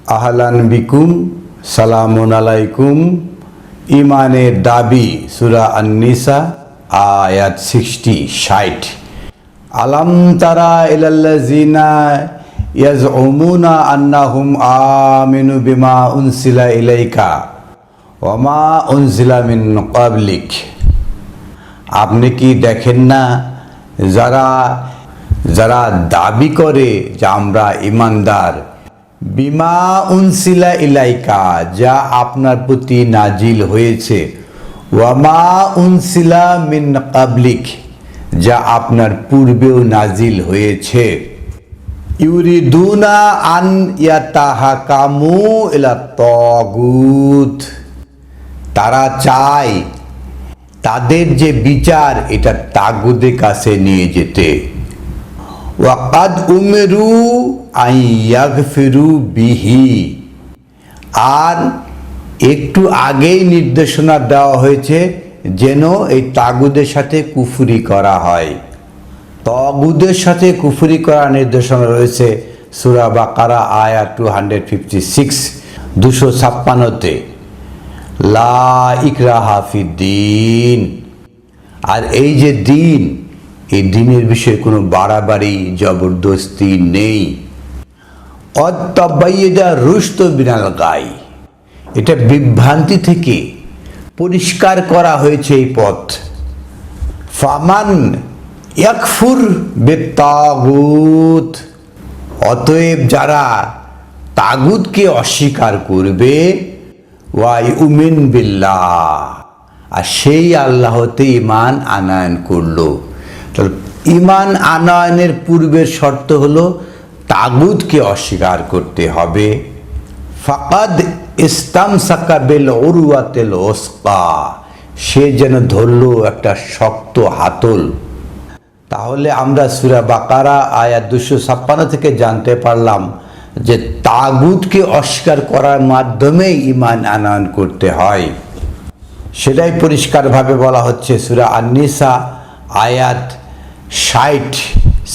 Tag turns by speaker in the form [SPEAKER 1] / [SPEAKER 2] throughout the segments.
[SPEAKER 1] আহলান বিকুম, সালামুন আলাইকুম। ইমানের দাবি, সূরা আন-নিসা আয়াত 60। আলাম তারা ইলাল্লাযিনা ইয়াজউমুনা আন্নাহুম আমিনু বিমা উনসিলা ইলাইকা ওয়া মা উনসিলা মিন ক্বাবলিক। আপনি কি দেখেন না, যারা দাবি করে যে আমরা ইমানদার, বিমা উনসিলা ইলাইকা, যা আপনার প্রতি নাজিল হয়েছে, ওয়ামা উনসিলা মিন ক্বাবলিক, যা আপনার পূর্বেও নাজিল হয়েছে। ইউরিদুনা আন ইয়াতাহাকামু ইলা তাগুত, তারা চায় তাদের যে বিচার এটা তাগুদের কাছে নিয়ে যেতে। ওয়াকাদ উমেরু আইয়াগফিরু বিহি, আর একটু আগেই নির্দেশনা দেওয়া হয়েছে যেন এই তাগুদের সাথে কুফরি করা হয়। তাগুদের সাথে কুফরি করার নির্দেশনা রয়েছে সূরা বাকারা আয়াত 256, 256-তে। লা ইকরাহা ফিদ্দিন, আর এই যে দিন, এই দিনের বিষয়ে কোনো বাড়াবাড়ি জবরদস্তি নেই। কদ তাবায়্যানা রুশদ মিনাল গাই, এটা বিভ্রান্তি থেকে পরিষ্কার করা হয়েছে এই পথ। ফামান ইয়াকফুর বিত্তাগুত, অতএব যারা তাগুতকে অস্বীকার করবে, ওয়া ইউমিন বিল্লাহ, আর সেই আল্লাহতে ঈমান আনয়ন করলো। ঈমান আনয়নের পূর্বের শর্ত হলো তাগুতকে অস্বীকার করতে হবে। ফাকাদ ইস্তামসাকা বিল উরওয়াতিল উসকা, সে যেন ধরলো একটা শক্ত হাতল। তাহলে আমরা সূরা বাকারা আয়াত 256 থেকে জানতে পারলাম যে তাগুতকে অস্বীকার করার মাধ্যমে ঈমান আনয়ন করতে হয়। সেটাই পরিষ্কারভাবে বলা হচ্ছে সূরা আন-নিসা আয়াত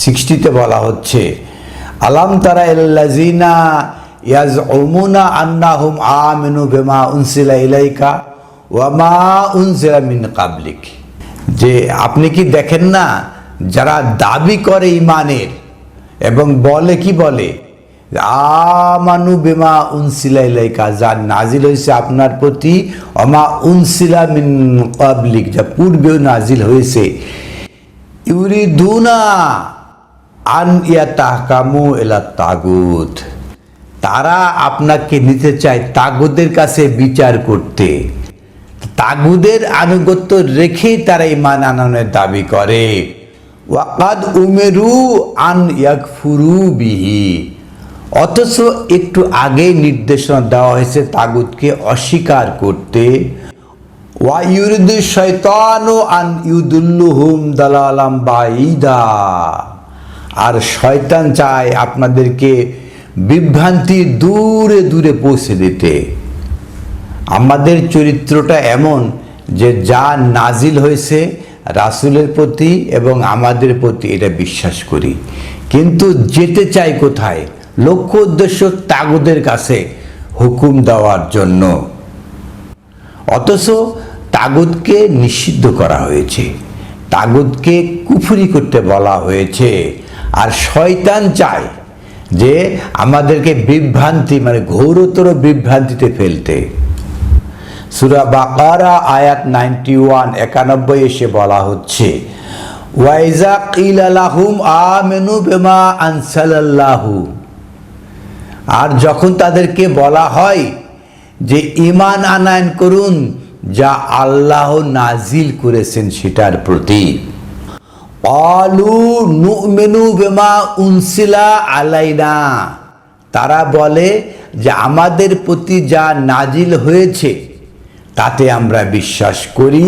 [SPEAKER 1] 60-তে বলা হচ্ছে, আলাম তারা ইলাল্লাযিনা ইয়াজউমুনা আন্নাহুম আমিনু বিমা উনসিলা ইলাইকা ওয়া মা উনসিলা মিন ক্বাবলিক, যে আপনি কি দেখেন না, যারা দাবি করে ইমানের এবং বলে কি বলে, আমানু বিমা উনসিলা ইলাইকা, যা নাজিল হয়েছে আপনার প্রতি, ওয়া মা উনসিলা মিন ক্বাবলিক, যা পূর্বেও নাজিল হয়েছে। ইউরিদুনা আন ইয়াতাহকামু ইলা তাগুত, তারা আপনাকে নিতে চায় তাগুদের কাছে বিচার করতে। তাগুদের আনুগত্য রেখেই তারা ঈমান আনয়নের দাবি করে। ওয়াকাদ উমেরু আন ইয়াকফুরু বিহি, অথচ একটু আগেই নির্দেশনা দেওয়া হয়েছে তাগুতকে অস্বীকার করতে। ওয়া ইউরিদু শাইতানু আন ইউদুল্লুহুম দালালাম বাঈদা, আর শয়তান চায় আপনাদেরকে বিভ্রান্তি দূরে দূরে পৌঁছে দিতে। আমাদের চরিত্রটা এমন যে যা নাজিল হয়েছে রাসূলের প্রতি এবং আমাদের প্রতি এটা বিশ্বাস করি, কিন্তু যেতে চাই কোথায়? লক্ষ্য উদ্দেশ্য তাগুদের কাছে হুকুম দেওয়ার জন্য। অথচ তাগুতকে নিষিদ্ধ করা হয়েছে, তাগুতকে কুফরি করতে বলা হয়েছে, আর শয়তান চায় যে আমাদেরকে বিভ্রান্তি, মানে ঘোরতর বিভ্রান্তিতে ফেলতে। সূরা বাকারা আয়াত 91 এসে বলা হচ্ছে, ওয়াইজা কিলা লাহুম আমিনু বিমা আনসালাল্লাহু, আর যখন তাদেরকে বলা হয় যে ঈমান আনয়ন করুন যা আল্লাহ নাজিল করেছেন সেটার প্রতি, ক্বালু নুমিনু বিমা উনসিলা আলাইনা, তারা বলে যে আমাদের প্রতি যা নাজিল হয়েছে তাতে আমরা বিশ্বাস করি।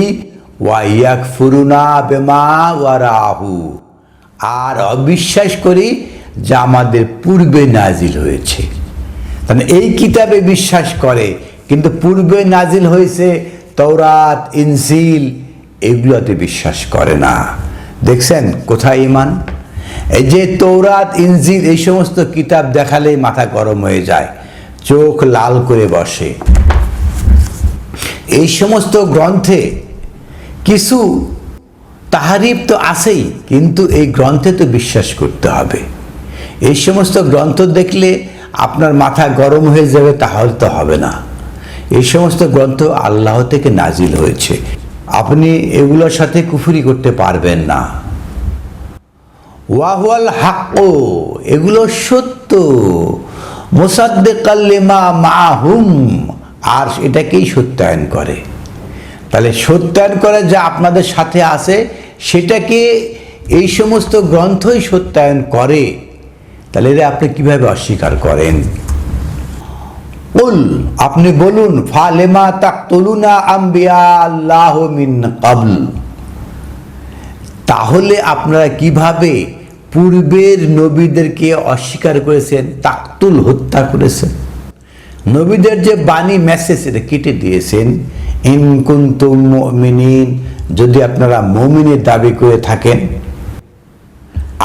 [SPEAKER 1] ওয়া ইয়াকফুরুনা বিমা ওয়ারাহু, আর অবিশ্বাস করি যা আমাদের পূর্বে নাজিল হয়েছে। তাহলে এই কিতাবে বিশ্বাস করে, কিন্তু পূর্বে নাজিল হয়েছে তাওরাত, ইনজিল, এগুলোতে বিশ্বাস করে না। দেখছেন কোথায় ঈমান? এই যে তাওরাত, ইনজিল, এই সমস্ত কিতাব দেখালেই মাথা গরম হয়ে যায়। চোখ লাল করে বসে। এই সমস্ত গ্রন্থে কিছু তাহারিফ তো আছেই, কিন্তু এই গ্রন্থে তো বিশ্বাস করতে হবে। এই সমস্ত গ্রন্থ দেখলে আপনার মাথা গরম হয়ে যাবে, তাহলে তো হবে না। এই সমস্ত গ্রন্থ আল্লাহ থেকে নাজিল হয়েছে, আপনি এগুলোর সাথে কুফরি করতে পারবেন না। ওয়াহুয়াল হাক্কু, এগুলো সত্য, মুসাদ্দিকাল লিমা মাহুম, আর এটাকেই সত্যায়ন করে। তাহলে সত্যায়ন করে যা আপনাদের সাথে আছে সেটাকে এই সমস্ত গ্রন্থই সত্যায়ন করে, তাহলে এরা আপনি কিভাবে অস্বীকার করেন? কুল, আপনি বলুন, ফালেমা তাকতুলুনা আম্বিয়া আল্লাহ মিন ক্বাবল, তাহলে আপনারা কিভাবে পূর্বের নবীদেরকে অস্বীকার করেছেন, তাকতুল হত্যা করেছেন, নবীদের যে বাণী মেসেজ এটা কেটে দিয়েছেন। ইন কুনতুম মুমিনিন, যদি আপনারা মুমিনের দাবি করে থাকেন।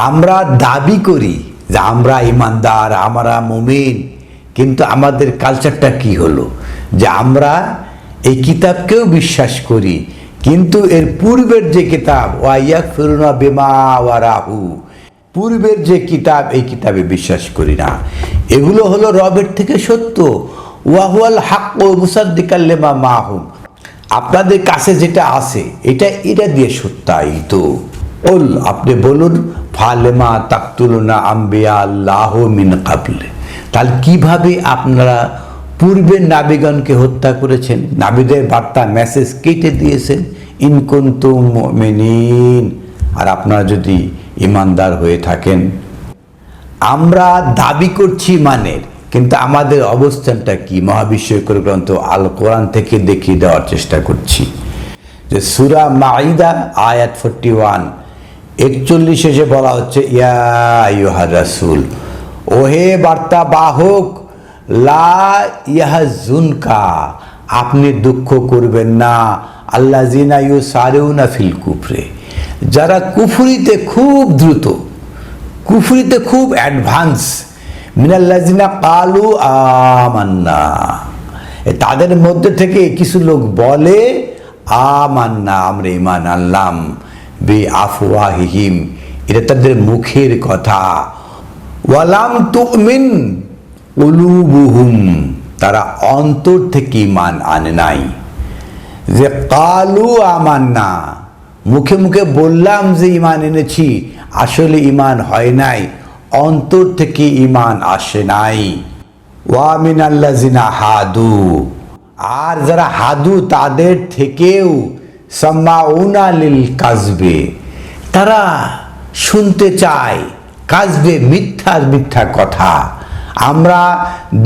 [SPEAKER 1] আমরা দাবি করি যে আমরা ইমানদার, আমরা মুমিন, কিন্তু আমাদের কালচারটা কি হলো যে আমরা এই কিতাবকেও বিশ্বাস করি, কিন্তু এর পূর্বের যে কিতাব ওয়াইয়াকফিরুনা বিমা ওয়ারাহু, পূর্বের যে কিতাব এই কিতাবে বিশ্বাস করি না। এগুলো হলো রবের থেকে সত্য। ওয়াহুয়াল হাক্কু মুসাদ্দিকাল লিমা মাহুম, আপনাদের কাছে যেটা আছে এটা দিয়ে সত্যায়িত। কুল, আপনি বলুন, ফালেমা তাকতুলুনা আম্বিয়া আল্লাহ মিন ক্বাবল, তাহলে কিভাবে আপনারা পূর্বের নাবিগণকে হত্যা করেছেন, নাবিদের বার্তা মেসেজ কেটে দিয়েছেন। ইন কুনতুম মুমিনিন, আর আপনারা যদি ইমানদার হয়ে থাকেন। আমরা দাবি করছি ইমানের, কিন্তু আমাদের অবস্থানটা কি? মহাবিশ্বকর গ্রন্থ আল কোরআন থেকে দেখিয়ে দেওয়ার চেষ্টা করছি। যে সূরা মাঈদা আয়াত 41 41 বলা হচ্ছে, ইয়া আইয়ুহার রাসূল, ওহে বার্তা বাহক, লা ইয়াহজুনকা, আপনি দুঃখ করবেন না, আল্লাযিনা ইউসারিউনা ফিল কুফরে, যারা কুফরিতে খুব দ্রুত, কুফরিতে খুব অ্যাডভান্স, মিনাল্লাযিনা কালু আমান্না, তাদের মধ্যে থেকে কিছু লোক বলে আমান্না, আমরা ঈমান আনলাম, বি আফওয়াহিহিম, এটা তাদের মুখের কথা, ওয়ালাম তুমিন কুলুবুহুম, তারা অন্তর থেকে ঈমান আনে নাই। যে কালু আমান্না, মুখে মুখে বললাম যে ঈমান এনেছি, আসলে ঈমান হয় নাই, অন্তর থেকে ঈমান আসে নাই। ওয়া মিনাল্লাযিনা হাদু, আর যারা হাদু তাদের থেকেও সাম্মাউনা লিল কাযবে, তারা শুনতে চায় কাযবে, মিথ্যা মিথ্যা কথা। আমরা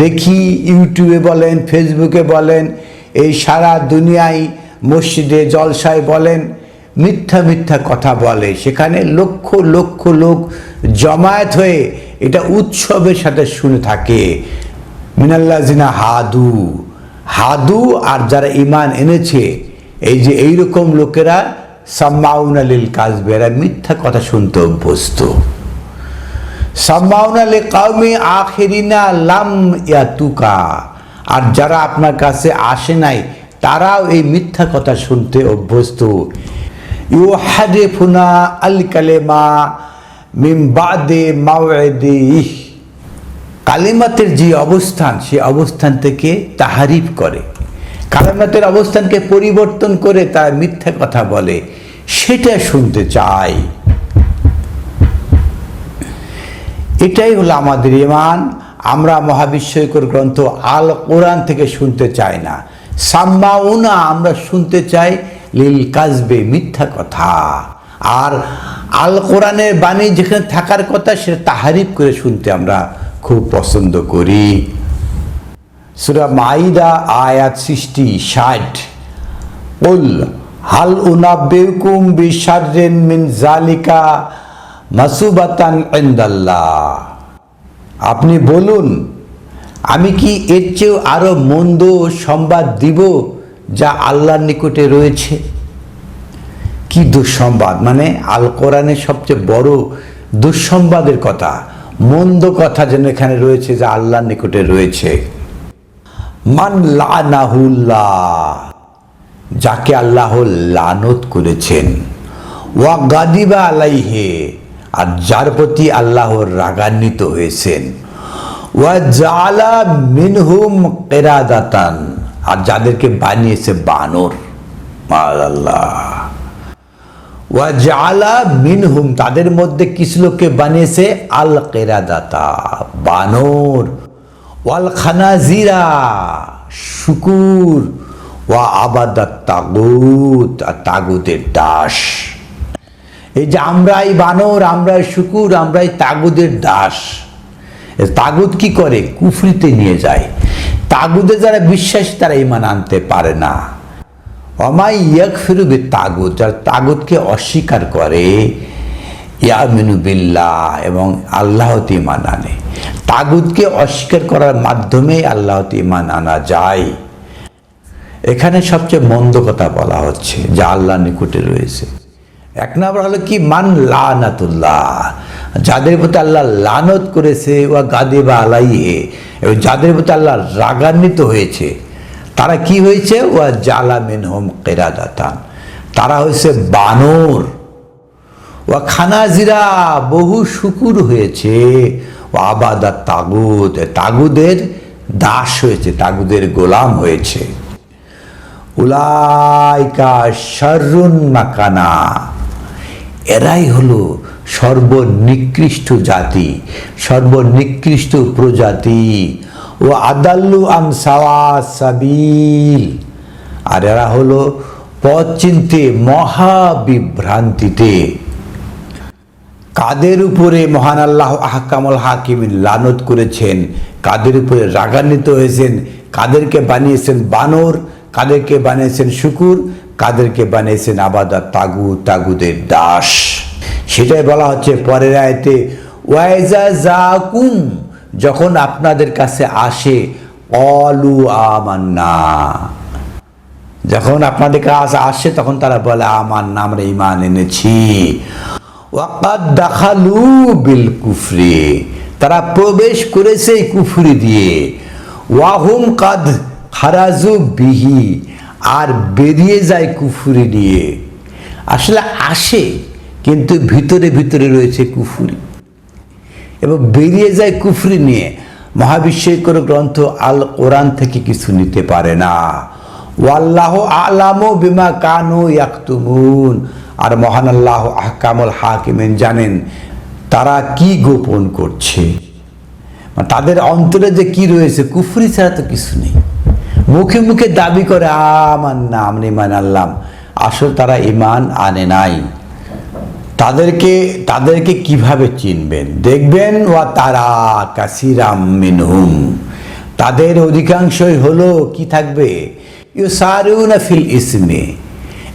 [SPEAKER 1] দেখি ইউটিউবে বলেন, ফেসবুকে বলেন, এই সারা দুনিয়ায় মসজিদে জলসায় বলেন, মিথ্যা মিথ্যা কথা বলে, সেখানে লক্ষ লক্ষ লোক জমায়েত হয়ে এটা উৎসবের সাথে শুনে থাকে। মিনাল্লাযিনা হাদু, হাদু আর যারা ঈমান এনেছে, এই যে এইরকম লোকেরা সাম্মাউনা লিল কাযবে, এরা মিথ্যা কথা শুনতে অভ্যস্ত। সাম্মাউনা লিকাওমি আখিরিনা লাম ইয়াতুকা, আর যারা আপনার কাছে আসে নাই তারাও এই মিথ্যা কথা শুনতে অভ্যস্ত। ইউহারিফুনা আল কালিমা মিন বাদে মাওইদিহি, কালিমাতের যে অবস্থান সে অবস্থান থেকে তাহারিফ করে, কালিমাতের অবস্থানকে পরিবর্তন করে তারা মিথ্যা কথা বলে, সেটা শুনতে চায়। এটাই হলো আমাদের ঈমান। আমরা মহাবিশ্বকর গ্রন্থ আল কোরআন থেকে শুনতে চাই না। সাম্মাউনা, আমরা শুনতে চাই লিল কাযবে, মিথ্যা কথা। আর আল কোরআনের বাণী যেখানে থাকার কথা সেটা তাহারিফ করে শুনতে আমরা খুব পছন্দ করি। সূরা মাঈদা আয়াত 60 কুল হাল উনাব্বিউকুম বিশাররিন মিন যালিকা মাসুবাতান ইনদাল্লাহ, আপনি বলুন, আমি কি এর চেয়েও আরো মন্দ সংবাদ দিব যা আল্লাহর নিকটে রয়েছে? কি দুঃসংবাদ, মানে আল কোরআনের সবচেয়ে বড় দুঃসংবাদের কথা, মন্দ কথা যেন এখানে রয়েছে যা আল্লাহর নিকটে রয়েছে। মান লানাহুল্লাহ, যাকে আল্লাহ লানত করেছেন, ওয়া গাদিবা আলাইহে, আর যার প্রতি আল্লাহ রাগান্বিত হয়েছেন, ওয়া জাআলা মিনহুম কিরাদাতান, আর যাদেরকে বানিয়েছে বানর, আল্লাহ, ওয়া জাআলা মিনহুম, তাদের মধ্যে কিছু লোককে বানিয়েছে আল কিরাদাতা, বানর, ওয়াল খানাজিরা, শুকুর, ওয়া আবাদাত তাগুত, আর তাগুতের দাস। এই যে আমরাই বানর, আমরাই শুকুর, আমরাই তাগুদের দাস। তাগুত কি করে? কুফরিতে নিয়ে যায়। তাগুদে যারা বিশ্বাস তারা ঈমান আনতে পারে না। ওয়ামাই ইয়াকফিরু বিত্তাগুত, যারা তাগুতকে অস্বীকার করে, ইয়ামিনু বিল্লাহ, এবং আল্লাহতে ঈমান আনে। তাগুতকে অস্বীকার করার মাধ্যমে আল্লাহতে ঈমান আনা যায়। এখানে সবচেয়ে মন্দ কথা বলা হচ্ছে যা আল্লাহর নিকটে রয়েছে। এক নম্বর হলো কি? মান লানাতুল্লাহ, যাদের প্রতি আল্লাহ লানত করেছে, ওয়া গাদিবা আলাইহে, এবং যাদের প্রতি আল্লাহ রাগান্বিত হয়েছে, তারা কি হয়েছে? ওয়া জাআলা মিনহুম কিরাদাতান, তারা হয়েছে বানর, ওয়া খানাজিরা, বহু শুকুর হয়েছে, ওয়া আবাদাত তাগুত, তাগুদের দাস হয়েছে, তাগুদের গোলাম হয়েছে। উলাইকা শাররুন মাকানা, এরাই হলো সর্বনিকৃষ্ট জাতি, সর্বনিকৃষ্ট প্রজাতি। ও আদাল্লু আন সাওয়াস সাবিল, আর এরা হলো পথ চিনতে মহাবিভ্রান্তিতে। কাদের উপরে মহান আল্লাহ আহকামুল হাকিমিন লানত করেছেন, কাদের উপরে রাগান্বিত হয়েছেন, কাদেরকে বানিয়েছেন বানর, কাদেরকে বানিয়েছেন শুকুর, কাদেরকে বানিয়েছেন আবাদাত তাগুত, তাগুদের দাস। সেটাই বলা হচ্ছে পরের আয়াতে, ওয়াইজা জাকুম, যখন আপনাদের কাছে আসে, অলু আমান্না, যখন আপনাদের কাছে আসে তখন তারা বলে আমান্না, আমরা ঈমান এনেছি। ওয়াকাদ দাখালু বিল কুফরি, তারা প্রবেশ করেছে কুফরি দিয়ে। ওয়াহুম কাদ খারাজু বিহি, আর বেরিয়ে যায় কুফরি নিয়ে। আসলে আসে কিন্তু ভিতরে ভিতরে রয়েছে কুফরি, এবং বেরিয়ে যায় কুফরি নিয়ে। মহাবিশ্বের কোনো গ্রন্থ আল কোরআন থেকে কিছু নিতে পারে না। ওয়াল্লাহু আ'লামু বিমা কানু ইয়াকতুমুন, আর মহান আল্লাহ আহকামুল হাকিমিন জানেন তারা কি গোপন করছে। তাদের অন্তরে যে কি রয়েছে, কুফরি ছাড়া তো কিছু নেই। মুখে মুখে দাবি করে আমান্না, আমরা ঈমান আনলাম, আসলে তারা ঈমান আনে নাই। তাদেরকে কিভাবে চিনবেন? দেখবেন, ওয়া তারা কাসিরাম মিনহুম, তাদের অধিকাংশই হলো কি থাকবে? ইউসারিউনা ফিল ইসমে,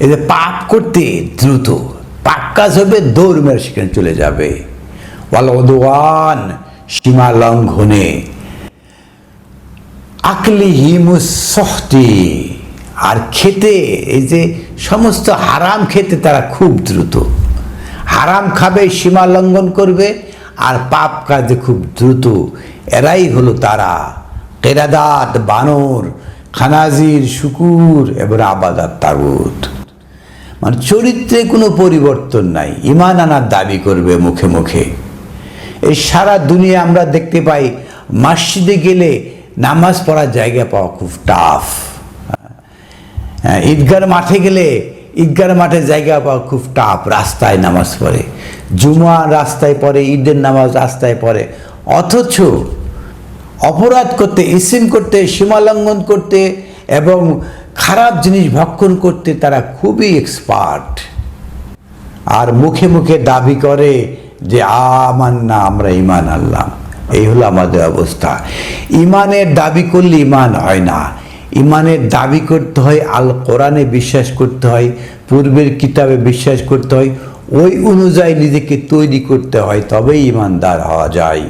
[SPEAKER 1] এই যে পাপ করতে দ্রুত, পাপ কাজ হবে দৌড় মেরে সেখানে চলে যাবে। ওয়াল উদওয়ান, সীমা লঙ্ঘনে। আকলিহিমুস সুহতি, আর খেতে, এই যে সমস্ত হারাম খেতে তারা খুব দ্রুত। হারাম খাবে, সীমা লঙ্ঘন করবে, আর পাপ কাজে খুব দ্রুত। এরাই হলো তারা কিরাদাত, বানর, খানাজির, শুকুর এবং আবাদাত তাগুত। মানে চরিত্রে কোনো পরিবর্তন নাই, ঈমান আনার দাবি করবে মুখে মুখে। এই সারা দুনিয়া আমরা দেখতে পাই, মসজিদে গেলে নামাজ পড়ার জায়গা পাওয়া খুব টাফ। ঈদগার মাঠে গেলে ঈদগার মাঠে জায়গা পাওয়া খুব টাফ। রাস্তায় নামাজ পড়ে, জুমা রাস্তায় পড়ে, ঈদের নামাজ রাস্তায় পড়ে। অথচ অপরাধ করতে, ইসিম করতে, সীমালঙ্ঘন করতে এবং খারাপ জিনিস ভক্ষণ করতে তারা খুবই এক্সপার্ট। আর মুখে মুখে দাবি করে যে আমান্না, আমরা ঈমান আনলাম। এই হলো আমাদের অবস্থা। ঈমানের দাবি করলে ঈমান হয় না। ঈমানের দাবি করতে হয় আল কোরআনে বিশ্বাস করতে হয়, পূর্বের কিতাবে বিশ্বাস করতে হয়, ওই অনুযায়ী নিজেকে তৈরি করতে হয়, তবেই ঈমানদার হওয়া যায়।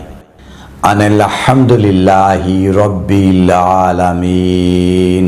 [SPEAKER 1] আলহামদুলিল্লাহি রাব্বিল আলামিন।